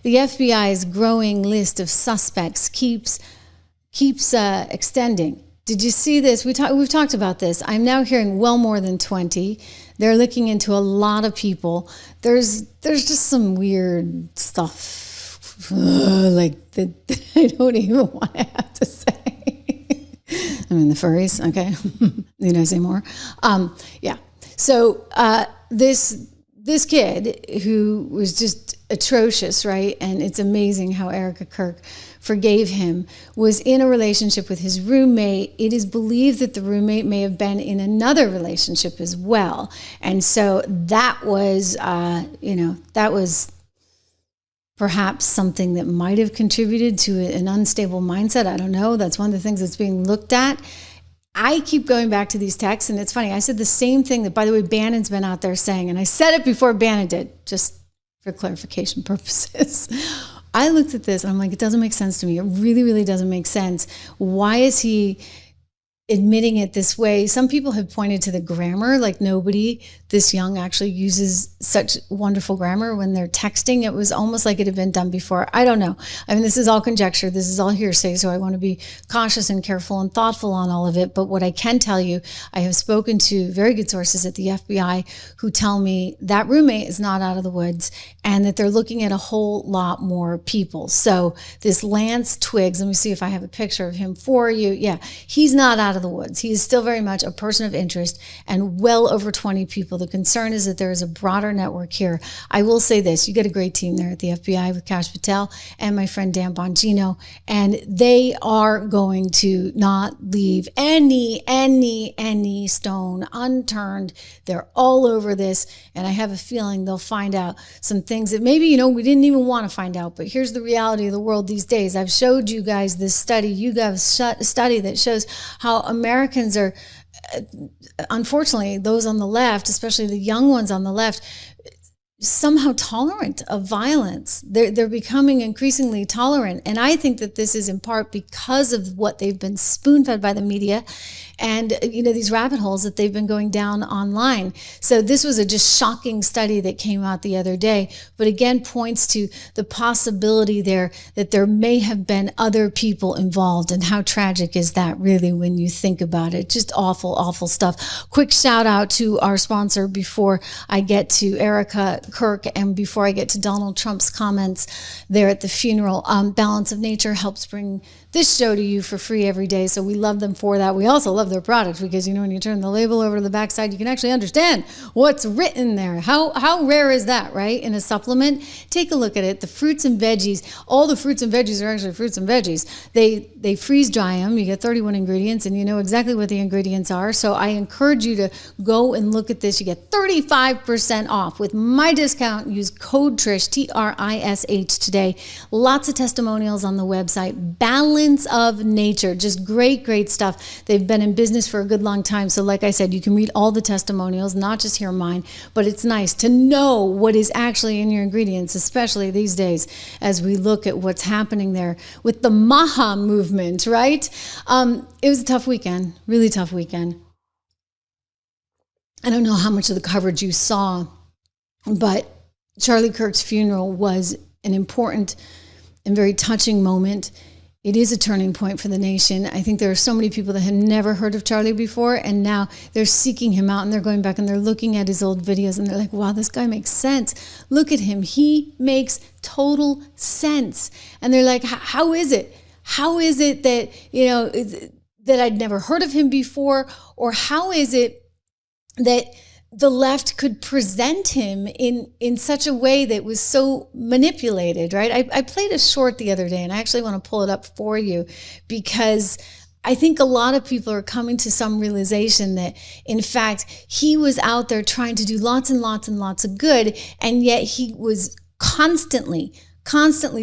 the FBI's growing list of suspects keeps extending. Did you see this? We've talked about this. I'm now hearing well more than 20. They're looking into a lot of people. There's just some weird stuff like that I don't even want to have to say. I mean, the furries, okay? Need I say more? Yeah. So this kid who was just atrocious, right? And it's amazing how Erica Kirk forgave him, was in a relationship with his roommate. It is believed that the roommate may have been in another relationship as well. And so that was, that was perhaps something that might have contributed to an unstable mindset. I don't know. That's one of the things that's being looked at. I keep going back to these texts, and it's funny. I said the same thing that, by the way, Bannon's been out there saying, and I said it before Bannon did, just for clarification purposes. I looked at this, and I'm like, it doesn't make sense to me. It really, really doesn't make sense. Why is he admitting it this way? Some people have pointed to the grammar, like nobody this young actually uses such wonderful grammar when they're texting. It was almost like it had been done before. I don't know. I mean, this is all conjecture. This is all hearsay. So I want to be cautious and careful and thoughtful on all of it. But what I can tell you, I have spoken to very good sources at the FBI who tell me that roommate is not out of the woods and that they're looking at a whole lot more people. So this Lance Twiggs, let me see if I have a picture of him for you. Yeah, he's not out of the woods. He is still very much a person of interest and well over 20 people. The concern is that there is a broader network here. I will say this, you get a great team there at the FBI with Kash Patel and my friend Dan Bongino, and they are going to not leave any stone unturned. They're all over this, and I have a feeling they'll find out some things that maybe, we didn't even want to find out, but here's the reality of the world these days. I've showed you guys this study. You guys a study that shows how Americans are, unfortunately, those on the left, especially the young ones on the left, somehow tolerant of violence. They're becoming increasingly tolerant. And I think that this is in part because of what they've been spoon-fed by the media and, these rabbit holes that they've been going down online. So this was a just shocking study that came out the other day, but again, points to the possibility there that there may have been other people involved. And how tragic is that really when you think about it? Just awful, awful stuff. Quick shout out to our sponsor before I get to Erica Kirk and before I get to Donald Trump's comments there at the funeral. Balance of Nature helps bring this show to you for free every day, so we love them for that. We also love their product because, when you turn the label over to the backside, you can actually understand what's written there. How rare is that, right? In a supplement, take a look at it. The fruits and veggies, all the fruits and veggies are actually fruits and veggies. They freeze dry them. You get 31 ingredients, and you know exactly what the ingredients are. So I encourage you to go and look at this. You get 35% off with my discount. Use code Trish, TRISH today. Lots of testimonials on the website. Balance of Nature, just great stuff. They've been in business for a good long time. So like I said, you can read all the testimonials, not just hear mine, but it's nice to know what is actually in your ingredients, especially these days as we look at what's happening there with the MAGA movement, right? It was a tough weekend, really tough weekend. I don't know how much of the coverage you saw, but Charlie Kirk's funeral was an important and very touching moment. It is a turning point for the nation. I think there are so many people that had never heard of Charlie before, and now they're seeking him out, and they're going back and they're looking at his old videos, and they're like, wow, this guy makes sense. Look at him. He makes total sense. And they're like, how is it? How is it that, that I'd never heard of him before? Or how is it that the left could present him in such a way that was so manipulated, right? I played a short the other day, and I actually want to pull it up for you because I think a lot of people are coming to some realization that, in fact, he was out there trying to do lots and lots and lots of good, and yet he was constantly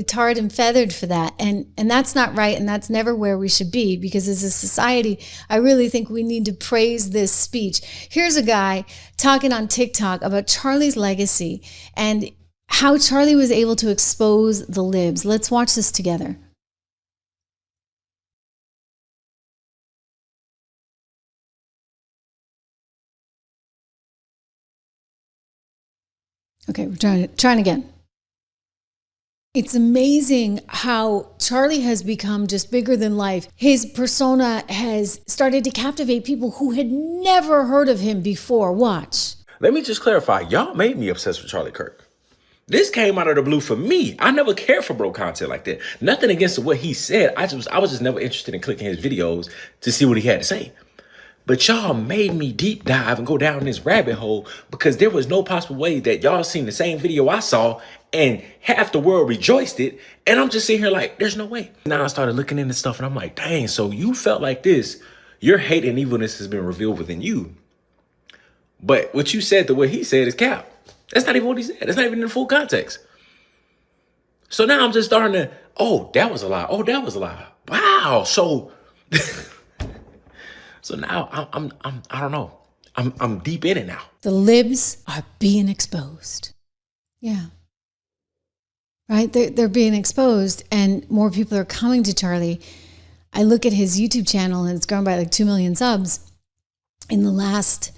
tarred and feathered for that. And that's not right. And that's never where we should be, because as a society, I really think we need to praise this speech. Here's a guy talking on TikTok about Charlie's legacy and how Charlie was able to expose the libs. Let's watch this together. Okay, we're trying again. It's amazing how Charlie has become just bigger than life. His persona has started to captivate people who had never heard of him before. Watch. Let me just clarify. Y'all made me obsessed with Charlie Kirk. This came out of the blue for me. I never cared for bro content like that. Nothing against what he said. I was just never interested in clicking his videos to see what he had to say. But y'all made me deep dive and go down this rabbit hole because there was no possible way that y'all seen the same video I saw and half the world rejoiced it. And I'm just sitting here like, there's no way. Now I started looking into stuff and I'm like, dang, so you felt like this. Your hate and evilness has been revealed within you. But what you said, the way he said is cap. That's not even what he said. That's not even in the full context. So now I'm just starting to, oh, that was a lie. Oh, that was a lie. Wow. So, so now I don't know. I'm deep in it now. The libs are being exposed. Yeah. Right? They're being exposed and more people are coming to Charlie. I look at his YouTube channel and it's grown by like 2 million subs. In the last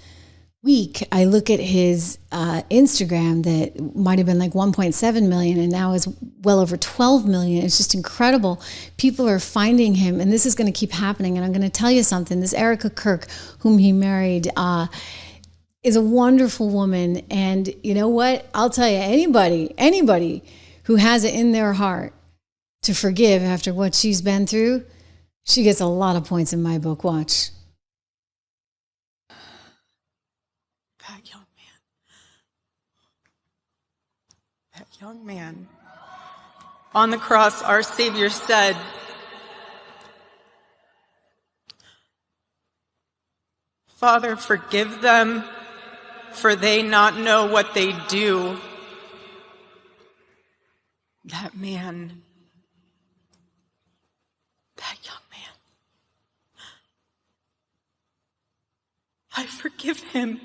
week, I look at his Instagram that might have been like 1.7 million and now is well over 12 million. It's just incredible. People are finding him and this is going to keep happening. And I'm going to tell you something. This Erica Kirk, whom he married, is a wonderful woman. And you know what? I'll tell you, anybody who has it in their heart to forgive after what she's been through, she gets a lot of points in my book. Watch. Young man. On the cross, our Savior said, Father, forgive them, for they not know what they do. That man, that young man, I forgive him.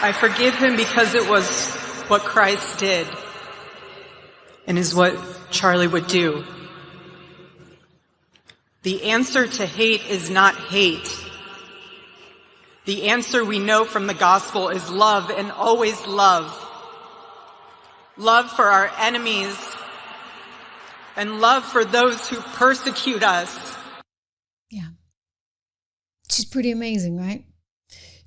I forgive him because it was what Christ did and is what Charlie would do. The answer to hate is not hate. The answer we know from the gospel is love and always love. Love for our enemies and love for those who persecute us. Yeah. She's pretty amazing, right?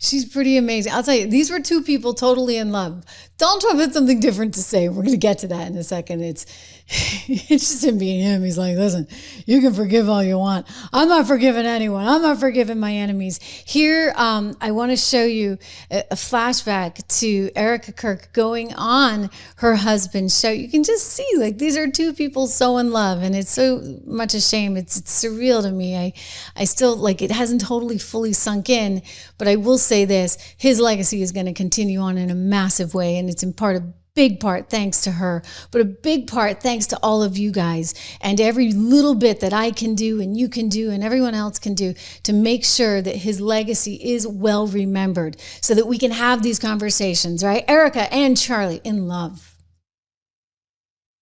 She's pretty amazing. I'll tell you, these were two people totally in love. Donald Trump had something different to say. We're going to get to that in a second. It's just him being him. He's like, listen, you can forgive all you want. I'm not forgiving anyone. I'm not forgiving my enemies. Here, I want to show you a flashback to Erica Kirk going on her husband's show. You can just see, like, these are two people so in love, and it's so much a shame. It's surreal to me. I still, like, it hasn't totally fully sunk in, but I will say this, his legacy is going to continue on in a massive way, and it's in part a big part thanks to her, but a big part thanks to all of you guys and every little bit that I can do and you can do and everyone else can do to make sure that his legacy is well remembered so that we can have these conversations, right? Erica and Charlie in love.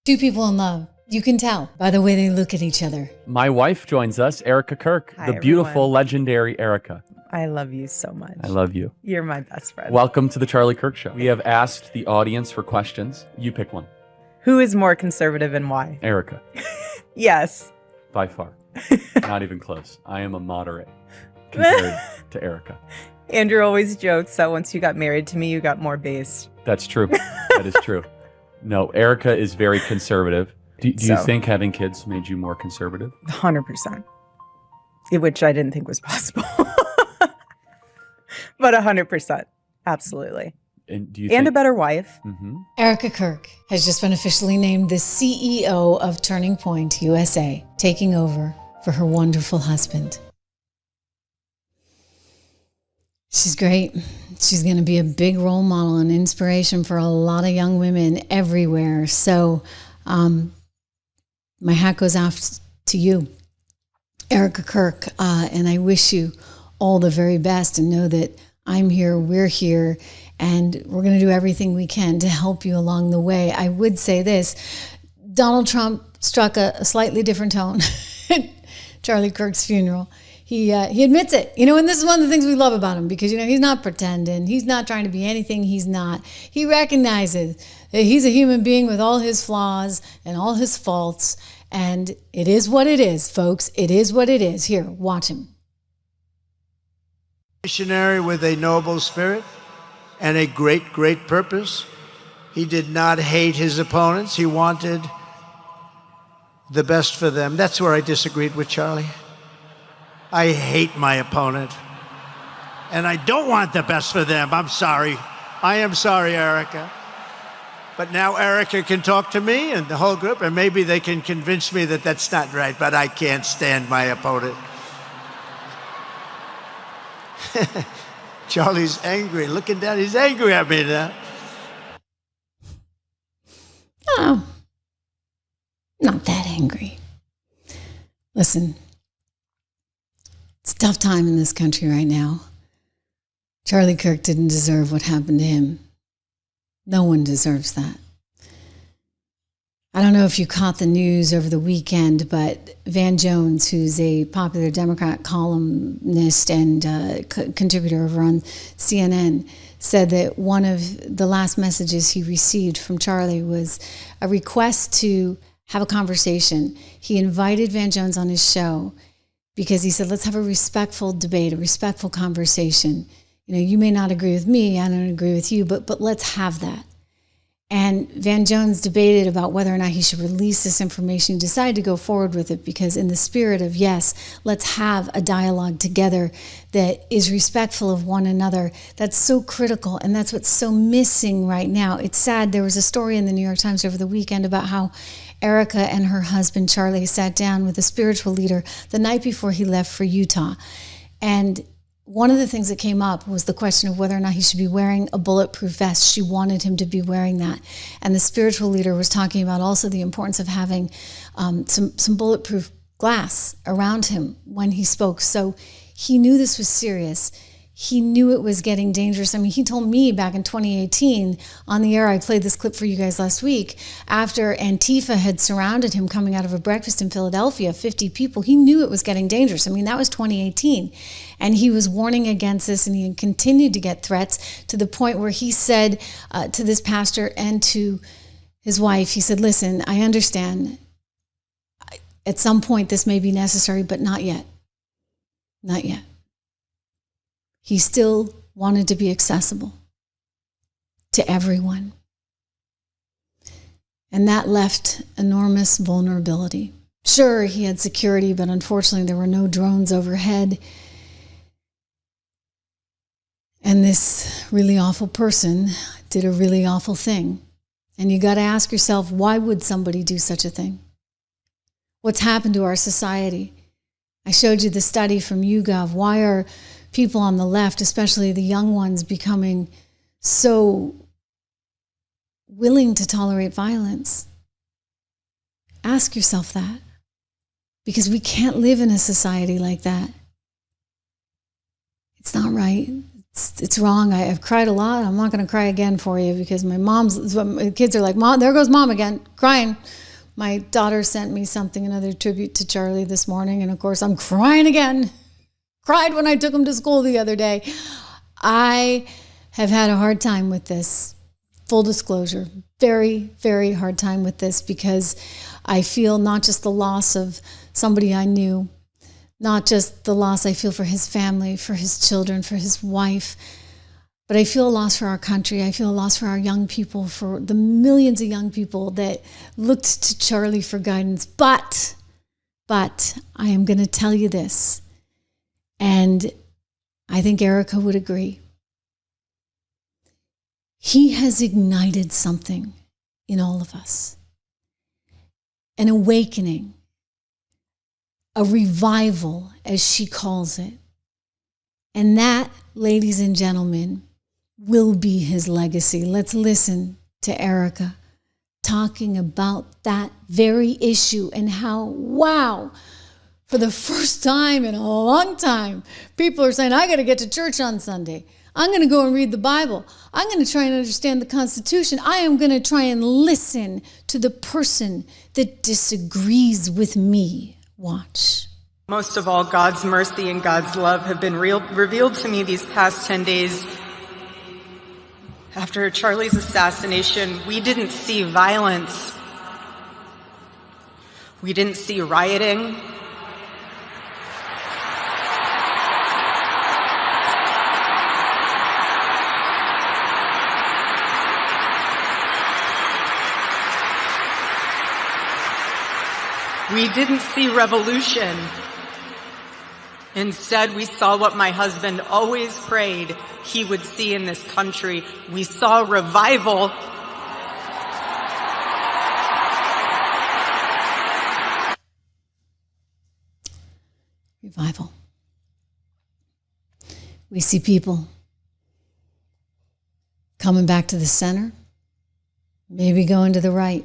Two people in love. You can tell by the way they look at each other. My wife joins us, Erica Kirk, Hi, the beautiful, everyone. legendary Erica. I love you so much. I love you. You're my best friend. Welcome to the Charlie Kirk Show. We have asked the audience for questions. You pick one. Who is more conservative and why? Erica, Yes. by far. Not even close. I am a moderate compared to Erica. Andrew always jokes that once you got married to me, you got more based. That's true. That is true. No, Erica is very conservative. Do you think having kids made you more conservative? 100%. Which I didn't think was possible. But 100%. Absolutely. And do you And think a better wife. Erica Kirk has just been officially named the CEO of Turning Point USA, taking over for her wonderful husband. She's great. She's going to be a big role model and inspiration for a lot of young women everywhere. So my hat goes off to you, Erica Kirk, and I wish you all the very best, and know that I'm here, we're here, and we're going to do everything we can to help you along the way. I would say this, Donald Trump struck a slightly different tone at Charlie Kirk's funeral. He admits it, and this is one of the things we love about him, because, he's not pretending. He's not trying to be anything he's not. He recognizes that he's a human being with all his flaws and all his faults, and it is what it is, folks. It is what it is. Here, watch him. Missionary with a noble spirit and a great, great purpose. He did not hate his opponents. He wanted the best for them. That's where I disagreed with Charlie. I hate my opponent, and I don't want the best for them. I'm sorry. I am sorry, Erica. But now Erica can talk to me and the whole group, and maybe they can convince me that that's not right, but I can't stand my opponent. Charlie's angry. Looking down, he's angry at me now. Oh, not that angry. Listen, it's a tough time in this country right now. Charlie Kirk didn't deserve what happened to him. No one deserves that. I don't know if you caught the news over the weekend, but Van Jones, who's a popular Democrat columnist and contributor over on CNN, said that one of the last messages he received from Charlie was a request to have a conversation. He invited Van Jones on his show because he said, let's have a respectful debate, a respectful conversation. You may not agree with me, I don't agree with you, but let's have that. And Van Jones debated about whether or not he should release this information. He decided to go forward with it because in the spirit of, yes, let's have a dialogue together that is respectful of one another. That's so critical, and that's what's so missing right now. It's sad. There was a story in the New York Times over the weekend about how Erica and her husband, Charlie, sat down with a spiritual leader the night before he left for Utah. And one of the things that came up was the question of whether or not he should be wearing a bulletproof vest. She wanted him to be wearing that. And the spiritual leader was talking about also the importance of having some bulletproof glass around him when he spoke. So he knew this was serious. He knew it was getting dangerous. I mean, he told me back in 2018 on the air, I played this clip for you guys last week, after Antifa had surrounded him coming out of a breakfast in Philadelphia, 50 people, he knew it was getting dangerous. I mean, that was 2018. And he was warning against this, and he continued to get threats to the point where he said to this pastor and to his wife, he said, listen, I understand at some point this may be necessary, but not yet. Not yet. He still wanted to be accessible to everyone. And that left enormous vulnerability. Sure, he had security, but unfortunately there were no drones overhead. And this really awful person did a really awful thing. And you got to ask yourself, why would somebody do such a thing? What's happened to our society? I showed you the study from YouGov. Why are people on the left, especially the young ones, becoming so willing to tolerate violence? Ask yourself that. Because we can't live in a society like that. It's not right. It's wrong. I've cried a lot. I'm not going to cry again for you because my kids are like, Mom, there goes Mom again, crying. My daughter sent me something, another tribute to Charlie this morning, and of course I'm crying again. Cried when I took him to school the other day. I have had a hard time with this. Full disclosure, very, very hard time with this because I feel not just the loss of somebody I knew, not just the loss I feel for his family, for his children, for his wife, but I feel a loss for our country. I feel a loss for our young people, for the millions of young people that looked to Charlie for guidance. But I am going to tell you this, and I think Erica would agree. He has ignited something in all of us. An awakening, a revival, as she calls it. And that, ladies and gentlemen, will be his legacy. Let's listen to Erica talking about that very issue and how, wow, for the first time in a long time, people are saying, I got to get to church on Sunday. I'm going to go and read the Bible. I'm going to try and understand the Constitution. I am going to try and listen to the person that disagrees with me. Watch. Most of all, God's mercy and God's love have been revealed to me these past 10 days. After Charlie's assassination, we didn't see violence. We didn't see rioting. We didn't see revolution. Instead, we saw what my husband always prayed he would see in this country. We saw revival. Revival. We see people coming back to the center, maybe going to the right,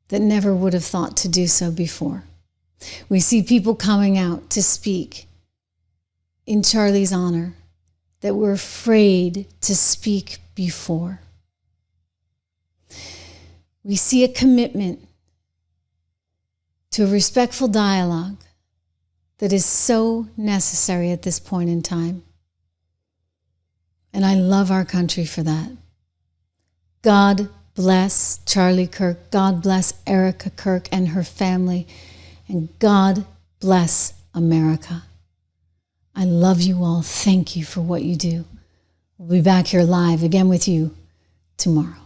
that never would have thought to do so before. We see people coming out to speak in Charlie's honor that were afraid to speak before. We see a commitment to a respectful dialogue that is so necessary at this point in time. And I love our country for that. God bless Charlie Kirk. God bless Erica Kirk and her family. And God bless America. I love you all. Thank you for what you do. We'll be back here live again with you tomorrow.